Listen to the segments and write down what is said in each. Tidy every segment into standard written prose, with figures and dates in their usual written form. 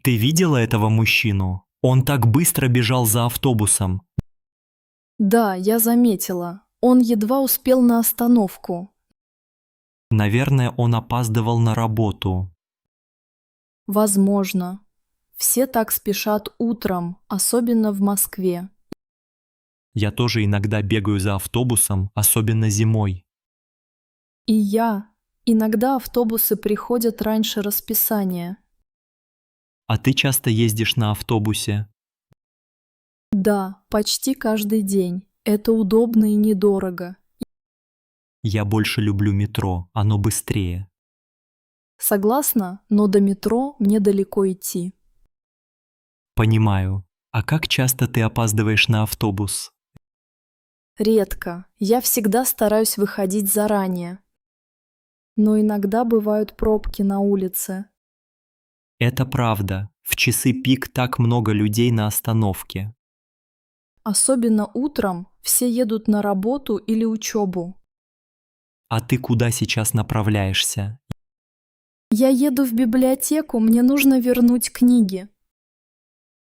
Ты видела этого мужчину? Он так быстро бежал за автобусом. Да, я заметила. Он едва успел на остановку. Наверное, он опаздывал на работу. Возможно. Все так спешат утром, особенно в Москве. Я тоже иногда бегаю за автобусом, особенно зимой. И я. Иногда автобусы приходят раньше расписания. А ты часто ездишь на автобусе? Да, почти каждый день. Это удобно и недорого. Я больше люблю метро, оно быстрее. Согласна, но до метро мне далеко идти. Понимаю. А как часто ты опаздываешь на автобус? Редко. Я всегда стараюсь выходить заранее. Но иногда бывают пробки на улице. Это правда. В часы пик так много людей на остановке. Особенно утром все едут на работу или учебу. А ты куда сейчас направляешься? Я еду в библиотеку, мне нужно вернуть книги.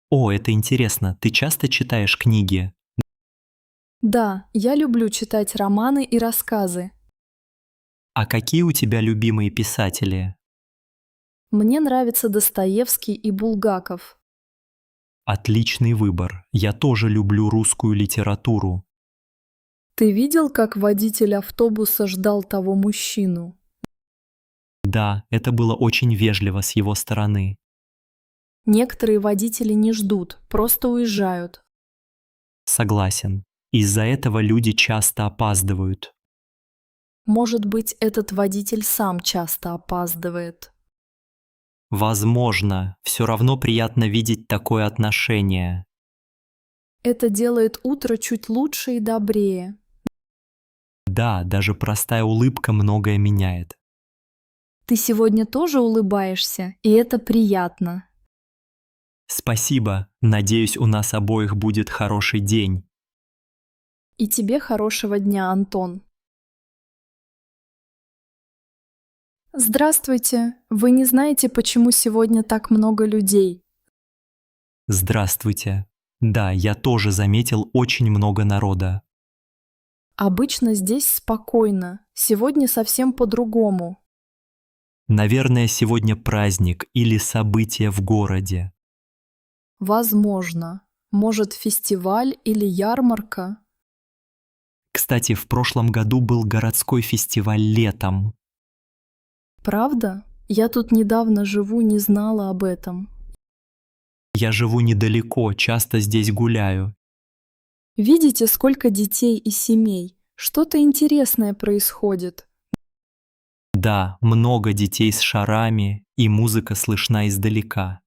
О, это интересно. Ты часто читаешь книги? Да, я люблю читать романы и рассказы. А какие у тебя любимые писатели? Мне нравятся Достоевский и Булгаков. Отличный выбор. Я тоже люблю русскую литературу. Ты видел, как водитель автобуса ждал того мужчину? Да, это было очень вежливо с его стороны. Некоторые водители не ждут, просто уезжают. Согласен. Из-за этого люди часто опаздывают. Может быть, этот водитель сам часто опаздывает. Возможно, все равно приятно видеть такое отношение. Это делает утро чуть лучше и добрее. Да, даже простая улыбка многое меняет. Ты сегодня тоже улыбаешься, и это приятно. Спасибо. Надеюсь, у нас обоих будет хороший день. И тебе хорошего дня, Антон. Здравствуйте. Вы не знаете, почему сегодня так много людей? Здравствуйте. Да, я тоже заметил очень много народа. Обычно здесь спокойно. Сегодня совсем по-другому. Наверное, сегодня праздник или событие в городе. Возможно. Может, фестиваль или ярмарка? Кстати, в прошлом году был городской фестиваль летом. Правда? Я тут недавно живу, не знала об этом. Я живу недалеко, часто здесь гуляю. Видите, сколько детей и семей? Что-то интересное происходит. Да, много детей с шарами, и музыка слышна издалека.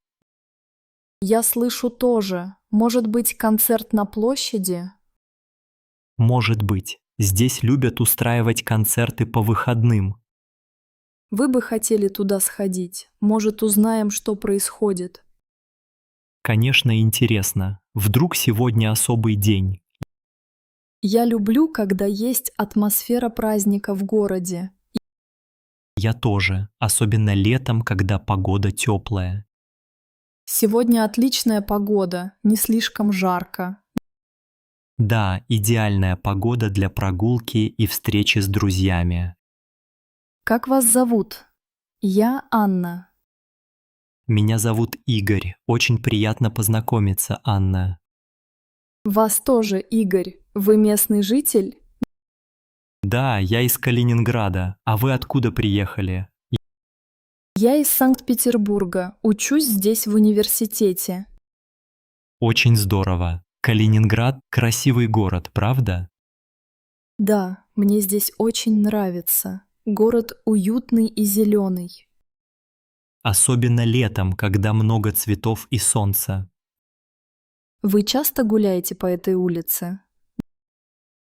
Я слышу тоже. Может быть, концерт на площади? Может быть, здесь любят устраивать концерты по выходным. Вы бы хотели туда сходить? Может, узнаем, что происходит? Конечно, интересно. Вдруг сегодня особый день? Я люблю, когда есть атмосфера праздника в городе. Я тоже, особенно летом, когда погода теплая. Сегодня отличная погода, не слишком жарко. Да, идеальная погода для прогулки и встречи с друзьями. Как вас зовут? Я Анна. Меня зовут Игорь. Очень приятно познакомиться, Анна. Вас тоже, Игорь. Вы местный житель? Да, я из Калининграда. А вы откуда приехали? Я из Санкт-Петербурга. Учусь здесь в университете. Очень здорово. Калининград – красивый город, правда? Да, мне здесь очень нравится. Город уютный и зеленый. Особенно летом, когда много цветов и солнца. Вы часто гуляете по этой улице?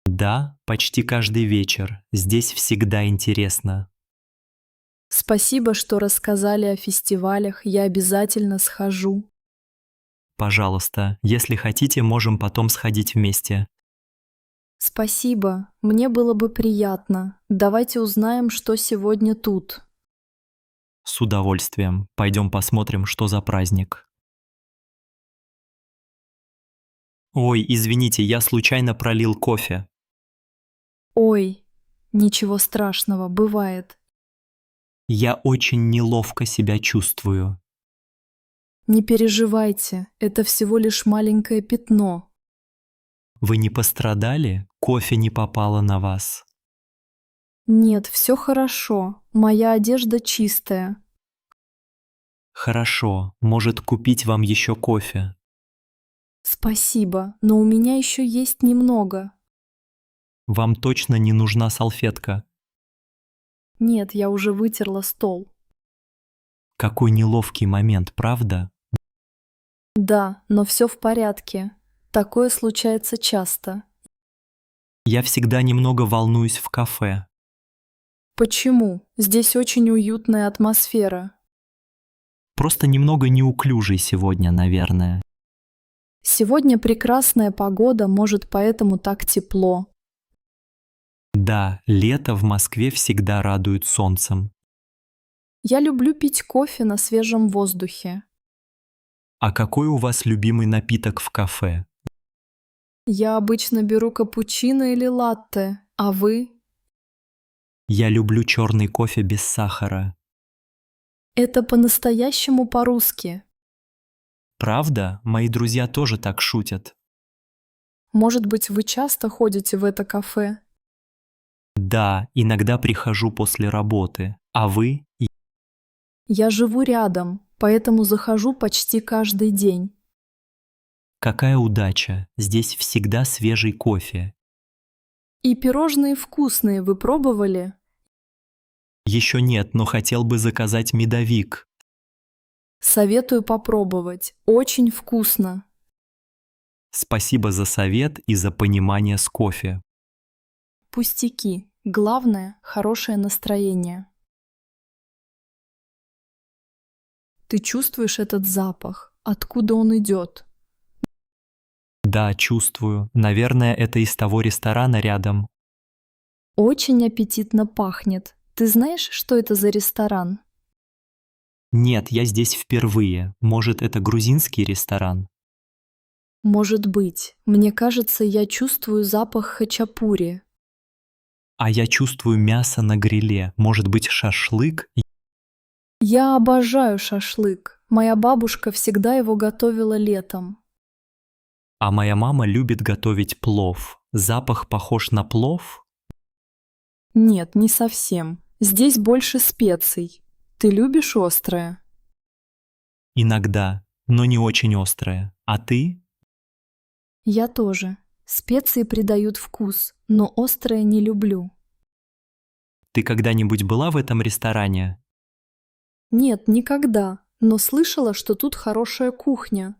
Да, почти каждый вечер. Здесь всегда интересно. Спасибо, что рассказали о фестивалях. Я обязательно схожу. Пожалуйста, если хотите, можем потом сходить вместе. Спасибо. Мне было бы приятно. Давайте узнаем, что сегодня тут. С удовольствием. Пойдем посмотрим, что за праздник. Ой, извините, я случайно пролил кофе. Ой, ничего страшного, бывает. Я очень неловко себя чувствую. Не переживайте, это всего лишь маленькое пятно. Вы не пострадали? Кофе не попало на вас. Нет, все хорошо, моя одежда чистая. Хорошо, может купить вам еще кофе? Спасибо, но у меня еще есть немного. Вам точно не нужна салфетка? Нет, я уже вытерла стол. Какой неловкий момент, правда? Да, но все в порядке. Такое случается часто. Я всегда немного волнуюсь в кафе. Почему? Здесь очень уютная атмосфера. Просто немного неуклюжий сегодня, наверное. Сегодня прекрасная погода, может, поэтому так тепло. Да, лето в Москве всегда радует солнцем. Я люблю пить кофе на свежем воздухе. А какой у вас любимый напиток в кафе? Я обычно беру капучино или латте, а вы? Я люблю черный кофе без сахара. Это по-настоящему по-русски. Правда? Мои друзья тоже так шутят. Может быть, вы часто ходите в это кафе? Да, иногда прихожу после работы. А вы? Я живу рядом, поэтому захожу почти каждый день. Какая удача! Здесь всегда свежий кофе. И пирожные вкусные вы пробовали? Еще нет, но хотел бы заказать медовик. Советую попробовать. Очень вкусно. Спасибо за совет и за понимание с кофе. Пустяки. Главное – хорошее настроение. Ты чувствуешь этот запах? Откуда он идет? Да, чувствую. Наверное, это из того ресторана рядом. Очень аппетитно пахнет. Ты знаешь, что это за ресторан? Нет, я здесь впервые. Может, это грузинский ресторан? Может быть. Мне кажется, я чувствую запах хачапури. А я чувствую мясо на гриле. Может быть, шашлык? Я обожаю шашлык. Моя бабушка всегда его готовила летом. А моя мама любит готовить плов. Запах похож на плов? Нет, не совсем. Здесь больше специй. Ты любишь острое? Иногда, но не очень острое. А ты? Я тоже. Специи придают вкус, но острое не люблю. Ты когда-нибудь была в этом ресторане? Нет, никогда. Но слышала, что тут хорошая кухня.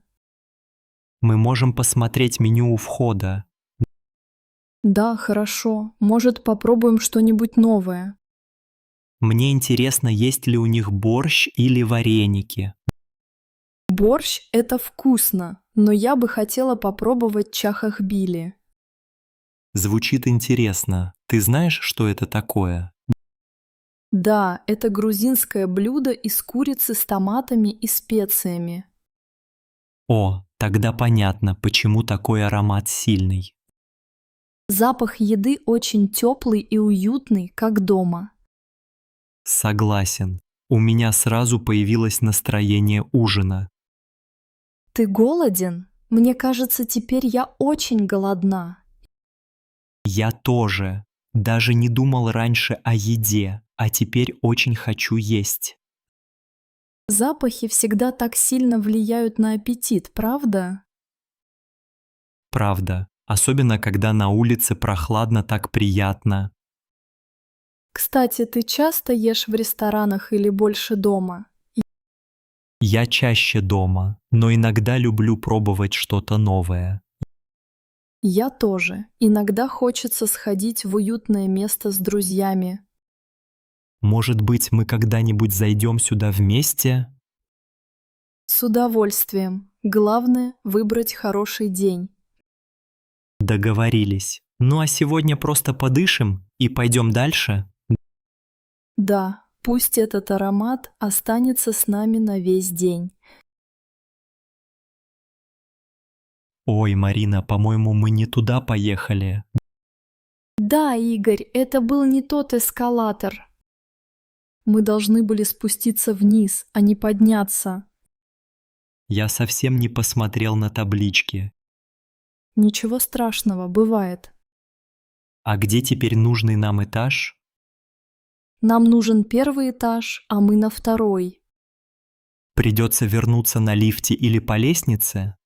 Мы можем посмотреть меню у входа. Да, хорошо. Может, попробуем что-нибудь новое. Мне интересно, есть ли у них борщ или вареники. Борщ– это вкусно, но я бы хотела попробовать чахахбили. Звучит интересно. Ты знаешь, что это такое? Да, это грузинское блюдо из курицы с томатами и специями. О, тогда понятно, почему такой аромат сильный. Запах еды очень теплый и уютный, как дома. Согласен. У меня сразу появилось настроение ужина. Ты голоден? Мне кажется, теперь я очень голодна. Я тоже. Даже не думал раньше о еде, а теперь очень хочу есть. Запахи всегда так сильно влияют на аппетит, правда? Правда. Особенно, когда на улице прохладно, так приятно. Кстати, ты часто ешь в ресторанах или больше дома? Я чаще дома, но иногда люблю пробовать что-то новое. Я тоже. Иногда хочется сходить в уютное место с друзьями. Может быть, мы когда-нибудь зайдем сюда вместе? С удовольствием. Главное– выбрать хороший день. Договорились. Ну а сегодня просто подышим и пойдем дальше? Да, пусть этот аромат останется с нами на весь день. Ой, Марина, по-моему, мы не туда поехали. Да, Игорь, это был не тот эскалатор. Мы должны были спуститься вниз, а не подняться. Я совсем не посмотрел на таблички. Ничего страшного, бывает. А где теперь нужный нам этаж? Нам нужен первый этаж, а мы на второй. Придется вернуться на лифте или по лестнице?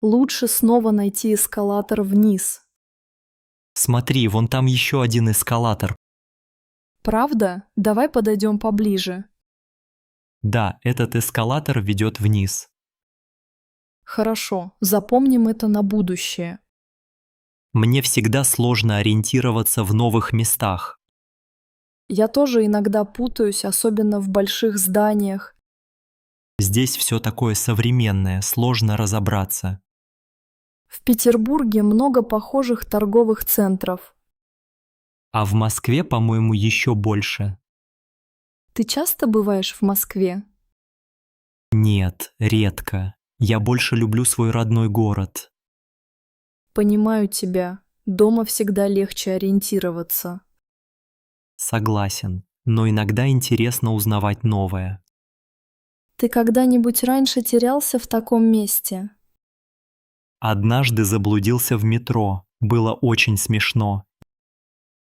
Лучше снова найти эскалатор вниз. Смотри, вон там еще один эскалатор. Правда? Давай подойдем поближе. Да, этот эскалатор ведет вниз. Хорошо, запомним это на будущее. Мне всегда сложно ориентироваться в новых местах. Я тоже иногда путаюсь, особенно в больших зданиях. Здесь все такое современное, сложно разобраться. В Петербурге много похожих торговых центров. А в Москве, по-моему, еще больше. Ты часто бываешь в Москве? Нет, редко. Я больше люблю свой родной город. Понимаю тебя. Дома всегда легче ориентироваться. Согласен, но иногда интересно узнавать новое. Ты когда-нибудь раньше терялся в таком месте? Однажды заблудился в метро. Было очень смешно.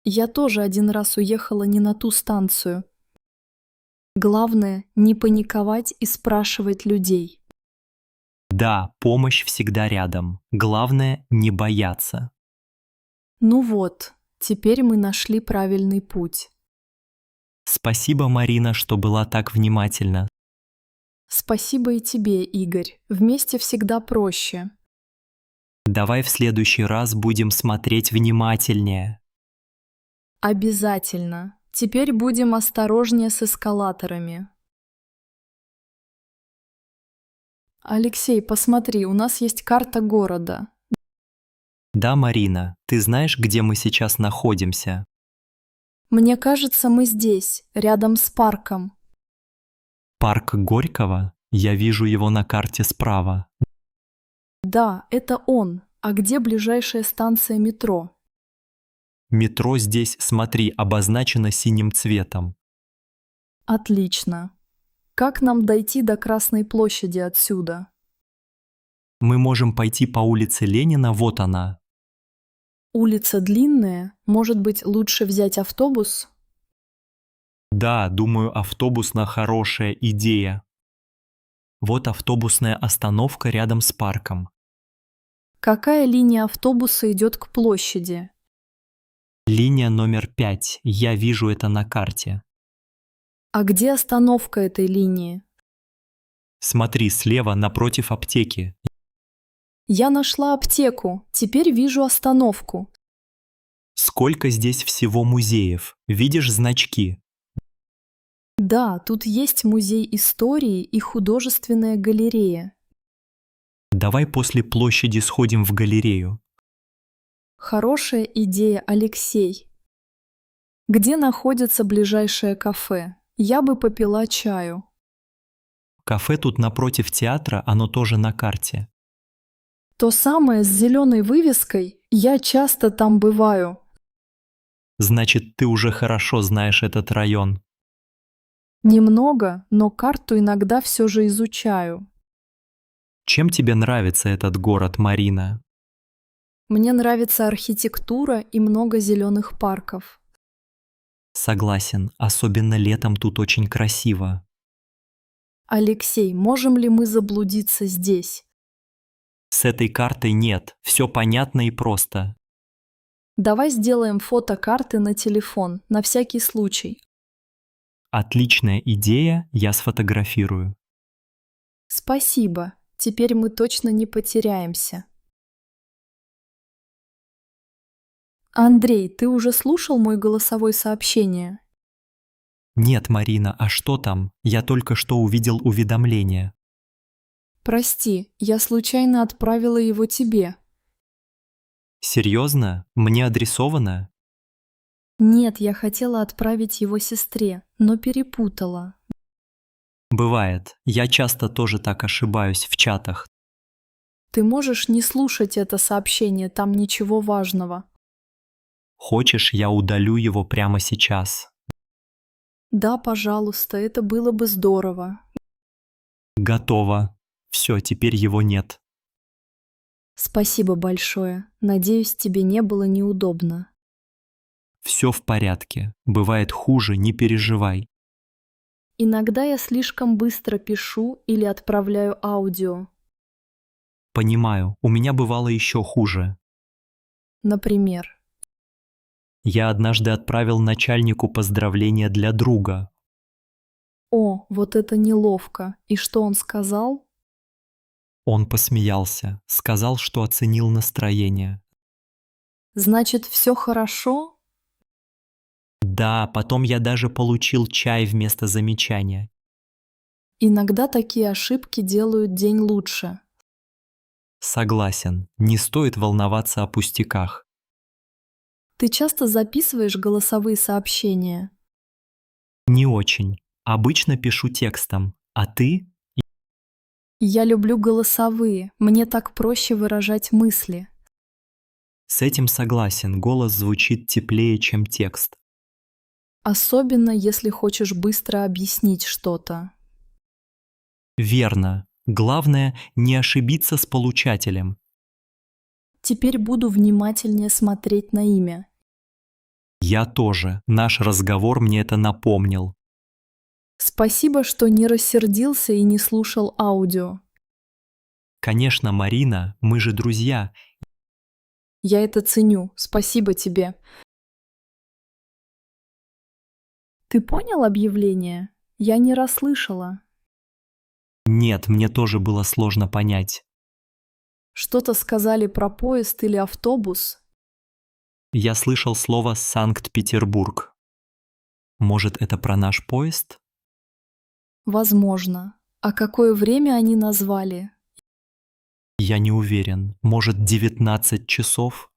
Я тоже один раз уехала не на ту станцию. Главное, не паниковать и спрашивать людей. Да, помощь всегда рядом. Главное, не бояться. Ну вот, теперь мы нашли правильный путь. Спасибо, Марина, что была так внимательна. Спасибо и тебе, Игорь. Вместе всегда проще. Давай в следующий раз будем смотреть внимательнее. Обязательно. Теперь будем осторожнее с эскалаторами. Алексей, посмотри, у нас есть карта города. Да, Марина, ты знаешь, где мы сейчас находимся? Мне кажется, мы здесь, рядом с парком. Парк Горького? Я вижу его на карте справа. Да, это он. А где ближайшая станция метро? Метро здесь, смотри, обозначено синим цветом. Отлично. Как нам дойти до Красной площади отсюда? Мы можем пойти по улице Ленина, вот она. Улица длинная, может быть, лучше взять автобус? Да, думаю, автобусная хорошая идея. Вот автобусная остановка рядом с парком. Какая линия автобуса идет к площади? Линия номер 5, я вижу это на карте. А где остановка этой линии? Смотри, слева напротив аптеки. Я нашла аптеку, теперь вижу остановку. Сколько здесь всего музеев? Видишь значки? Да, тут есть музей истории и художественная галерея. Давай после площади сходим в галерею. Хорошая идея, Алексей. Где находится ближайшее кафе? Я бы попила чаю. Кафе тут напротив театра, оно тоже на карте. То самое с зеленой вывеской, я часто там бываю. Значит, ты уже хорошо знаешь этот район. Немного, но карту иногда все же изучаю. Чем тебе нравится этот город, Марина? Мне нравится архитектура и много зеленых парков. Согласен, особенно летом тут очень красиво. Алексей, можем ли мы заблудиться здесь? С этой картой нет, все понятно и просто. Давай сделаем фото карты на телефон, на всякий случай. Отличная идея, я сфотографирую. Спасибо, теперь мы точно не потеряемся. Андрей, ты уже слушал мой голосовое сообщение? Нет, Марина, а что там? Я только что увидел уведомление. Прости, я случайно отправила его тебе. Серьезно? Мне адресовано? Нет, я хотела отправить его сестре, но перепутала. Бывает, я часто тоже так ошибаюсь в чатах. Ты можешь не слушать это сообщение, там ничего важного. Хочешь, я удалю его прямо сейчас? Да, пожалуйста, это было бы здорово. Готово. Все, теперь его нет. Спасибо большое. Надеюсь, тебе не было неудобно. Все в порядке. Бывает хуже, не переживай. Иногда я слишком быстро пишу или отправляю аудио. Понимаю, у меня бывало еще хуже. Например, Я однажды отправил начальнику поздравления для друга. «О, вот это неловко. И что он сказал?» Он посмеялся, сказал, что оценил настроение. «Значит, все хорошо?» Да, потом я даже получил чай вместо замечания. Иногда такие ошибки делают день лучше. Согласен, не стоит волноваться о пустяках. Ты часто записываешь голосовые сообщения? Не очень. Обычно пишу текстом. А ты? Я люблю голосовые, мне так проще выражать мысли. С этим согласен, голос звучит теплее, чем текст. Особенно, если хочешь быстро объяснить что-то. Верно. Главное, не ошибиться с получателем. Теперь буду внимательнее смотреть на имя. Я тоже. Наш разговор мне это напомнил. Спасибо, что не рассердился и не слушал аудио. Конечно, Марина, мы же друзья. Я это ценю. Спасибо тебе. Ты понял объявление? Я не расслышала. Нет, мне тоже было сложно понять. Что-то сказали про поезд или автобус? Я слышал слово «Санкт-Петербург». Может, это про наш поезд? Возможно. А какое время они назвали? Я не уверен. Может, 19 часов?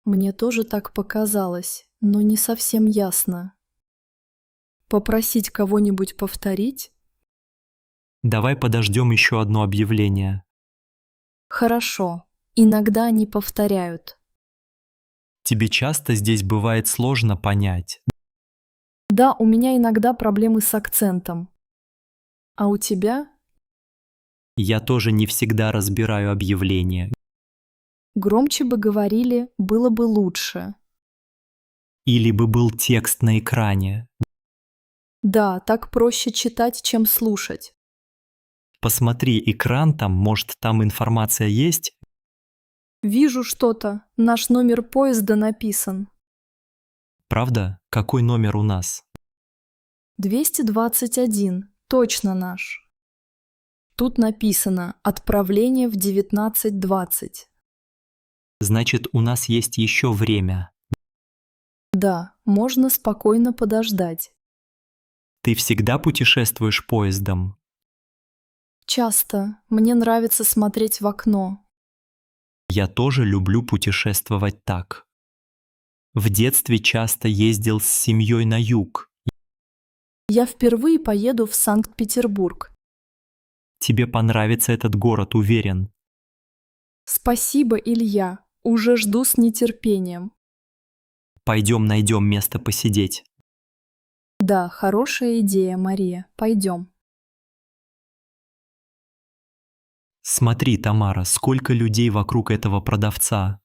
Мне тоже так показалось, но не совсем ясно. Попросить кого-нибудь повторить? Давай подождем еще одно объявление. Хорошо. Иногда они повторяют. Тебе часто здесь бывает сложно понять. Да, у меня иногда проблемы с акцентом. А у тебя? Я тоже не всегда разбираю объявления. Громче бы говорили, было бы лучше. Или бы был текст на экране. Да, так проще читать, чем слушать. Посмотри экран там, может, там информация есть? Вижу что-то. Наш номер поезда написан. Правда? Какой номер у нас? 221. Точно наш. Тут написано «Отправление в 19:20». Значит, у нас есть еще время. Да, можно спокойно подождать. Ты всегда путешествуешь поездом? Часто. Мне нравится смотреть в окно. Я тоже люблю путешествовать так. В детстве часто ездил с семьей на юг. Я впервые поеду в Санкт-Петербург. Тебе понравится этот город, уверен. Спасибо, Илья. Уже жду с нетерпением. Пойдем найдем место посидеть. Да, хорошая идея, Мария. Пойдем. Смотри, Тамара, сколько людей вокруг этого продавца.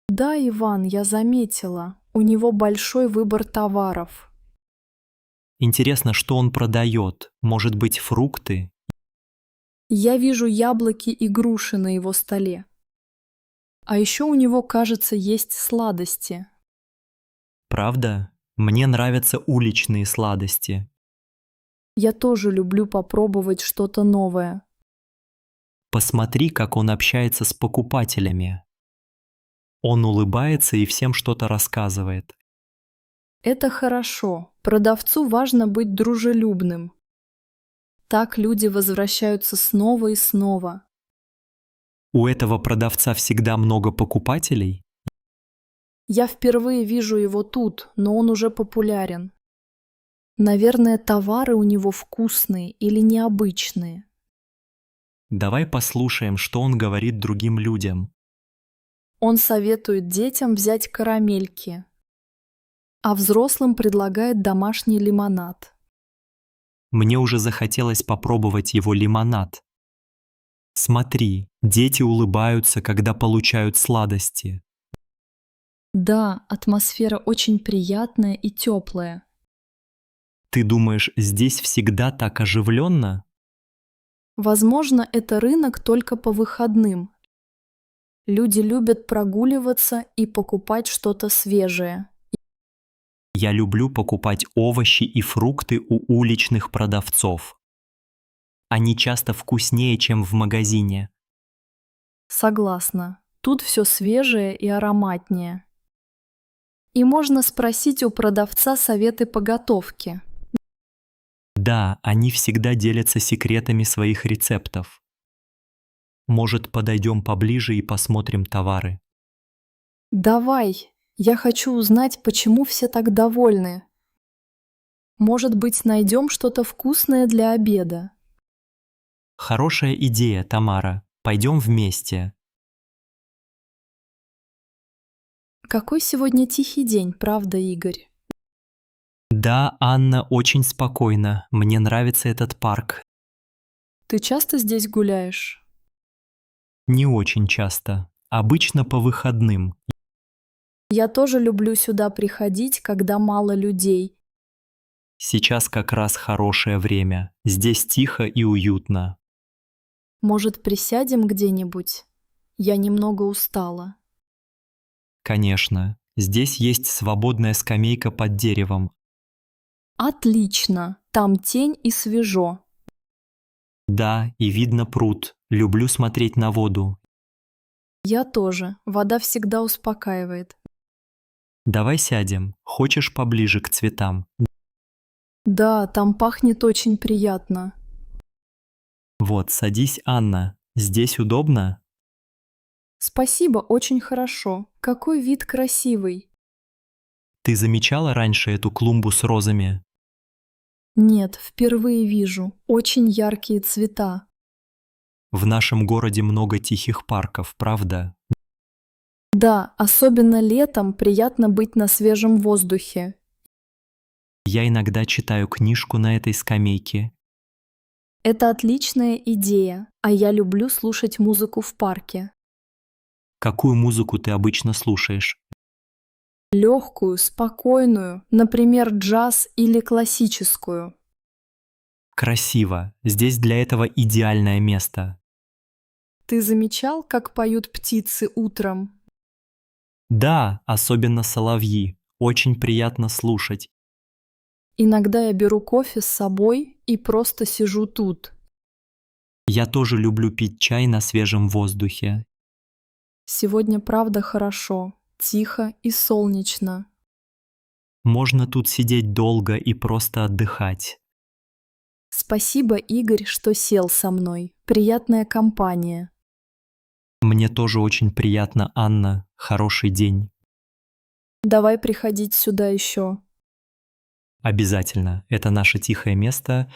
Да, Иван, я заметила. У него большой выбор товаров. Интересно, что он продает? Может быть, фрукты? Я вижу яблоки и груши на его столе. А еще у него, кажется, есть сладости. Правда? Мне нравятся уличные сладости. Я тоже люблю попробовать что-то новое. Посмотри, как он общается с покупателями. Он улыбается и всем что-то рассказывает. Это хорошо. Продавцу важно быть дружелюбным. Так люди возвращаются снова и снова. У этого продавца всегда много покупателей? Я впервые вижу его тут, но он уже популярен. Наверное, товары у него вкусные или необычные. Давай послушаем, что он говорит другим людям. Он советует детям взять карамельки, а взрослым предлагает домашний лимонад. Мне уже захотелось попробовать его лимонад. Смотри, дети улыбаются, когда получают сладости. Да, атмосфера очень приятная и теплая. Ты думаешь, здесь всегда так оживленно? Возможно, это рынок только по выходным. Люди любят прогуливаться и покупать что-то свежее. Я люблю покупать овощи и фрукты у уличных продавцов. Они часто вкуснее, чем в магазине. Согласна, тут все свежее и ароматнее. И можно спросить у продавца советы по готовке. Да, они всегда делятся секретами своих рецептов. Может, подойдем поближе и посмотрим товары? Давай, я хочу узнать, почему все так довольны. Может быть, найдем что-то вкусное для обеда. Хорошая идея, Тамара. Пойдем вместе. Какой сегодня тихий день, правда, Игорь? Да, Анна, очень спокойно. Мне нравится этот парк. Ты часто здесь гуляешь? Не очень часто. Обычно по выходным. Я тоже люблю сюда приходить, когда мало людей. Сейчас как раз хорошее время. Здесь тихо и уютно. Может, присядем где-нибудь? Я немного устала. Конечно. Здесь есть свободная скамейка под деревом. Отлично, там тень и свежо. Да, и видно пруд. Люблю смотреть на воду. Я тоже, вода всегда успокаивает. Давай сядем. Хочешь поближе к цветам? Да, там пахнет очень приятно. Вот, садись, Анна. Здесь удобно? Спасибо, очень хорошо. Какой вид красивый. Ты замечала раньше эту клумбу с розами? Нет, впервые вижу. Очень яркие цвета. В нашем городе много тихих парков, правда? Да, особенно летом приятно быть на свежем воздухе. Я иногда читаю книжку на этой скамейке. Это отличная идея, а я люблю слушать музыку в парке. Какую музыку ты обычно слушаешь? Легкую, спокойную, например, джаз или классическую. Красиво. Здесь для этого идеальное место. Ты замечал, как поют птицы утром? Да, особенно соловьи. Очень приятно слушать. Иногда я беру кофе с собой и просто сижу тут. Я тоже люблю пить чай на свежем воздухе. Сегодня правда хорошо, тихо и солнечно. Можно тут сидеть долго и просто отдыхать. Спасибо, Игорь, что сел со мной. Приятная компания. Мне тоже очень приятно, Анна. Хороший день. Давай приходить сюда еще. Обязательно. Это наше тихое место.